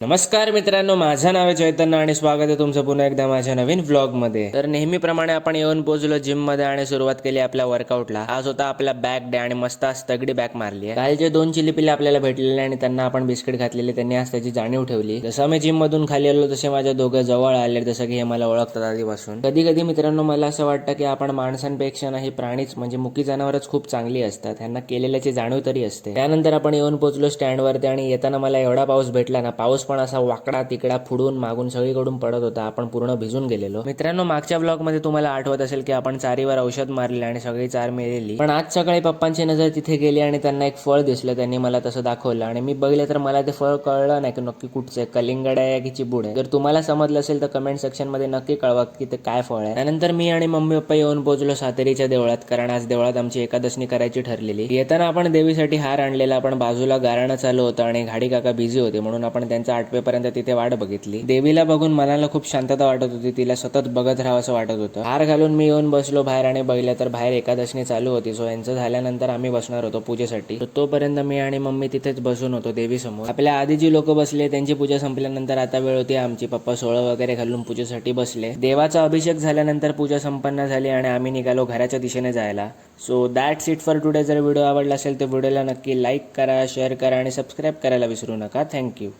नमस्कार मित्रांनो, माझं नाव आहे चैतन्य आणि स्वागत आहे तुमचं पुन्हा एकदा माझ्या नवीन व्लॉगमध्ये। तर नेहमीप्रमाणे आपण येऊन पोहोचलो जिममध्ये आणि सुरुवात केली आपल्या वर्कआउटला। आज होता आपला बॅक डे आणि मस्त आज तगडी बॅक मारली आहे। काल जे 2 चिली पिल्ले आपल्याला भेटलेले आणि त्यांना आपण बिस्किट घातलेले, त्यांनी आज त्याची जाणीव ठेवली। जसं मी जिम मधून खाली आलो तसे माझ्या दोघं जवळ आले, जसं की हे मला ओळखतात आधीपासून। कधी कधी मित्रांनो मला असं वाटतं की आपण माणसांपेक्षा नाही प्राणीच म्हणजे मुकी जनावरच खूप चांगली असतात, त्यांना केलेल्याची जाणीव तरी असते। त्यानंतर आपण येऊन पोहोचलो स्टँडवरती आणि येताना मला एवढा पाऊस भेटला ना, पाऊस पण असा वाकडा तिकडा फुडून मागून सगळीकडून पडत होता, आपण पूर्ण भिजून गेलेलो। मित्रांनो मागच्या ब्लॉग मध्ये तुम्हाला आठवत असेल की आपण चारीवर औषध मारले आणि सगळी चार मेलेली, पण आज सकाळी पप्पांची नजर तिथे गेली आणि त्यांना एक फळ दिसलं, त्यांनी मला तसं दाखवलं आणि मी बघितलं तर मला ते फळ कळलं नाही की नक्की कुठचं आहे, कलिंगड आहे की चिबूड आहे। जर तुम्हाला समजलं असेल तर कमेंट सेक्शन मध्ये नक्की कळवा की ते काय फळ आहे। त्यानंतर मी आणि मम्मी पप्पा येऊन पोहोचलो सातेरीच्या देवळात, कारण आज देवळात आमची एकादशी करायची ठरलेली। येताना आपण देवीसाठी हार आणलेला, पण बाजूला गारणं चालू होतं आणि घाडी काका बिझी होते, म्हणून आपण त्यांचा आठवेपर्यंत तिथे वाट बघितली। देवीला बघून मनाला खूप शांतता वाटत होती, तिला सतत बघत राहावं असं वाटत होतं। हार घालून मी येऊन बसलो बाहेर आणि बघितलं तर बाहेर एकादशी चालू होती। सो यांचं झाल्यानंतर आम्ही बसणार होतो पूजेसाठी, तोपर्यंत मी आणि मम्मी तिथेच बसून होतो देवीसमोर। आपल्या आधी जी लोक बसले त्यांची पूजा संपल्यानंतर आता वेळ होती आमची। पप्पा सोळं वगैरे घालून पूजेसाठी बसले। देवाचा अभिषेक झाल्यानंतर पूजा संपन्न झाली आणि आम्ही निघालो घराच्या दिशेने जायला। So that's it for today. जर व्हिडिओ आवडला असेल तर व्हिडिओला नक्की लाईक करा, शेअर करा आणि सबस्क्राईब करायला विसरू नका। थँक्यू।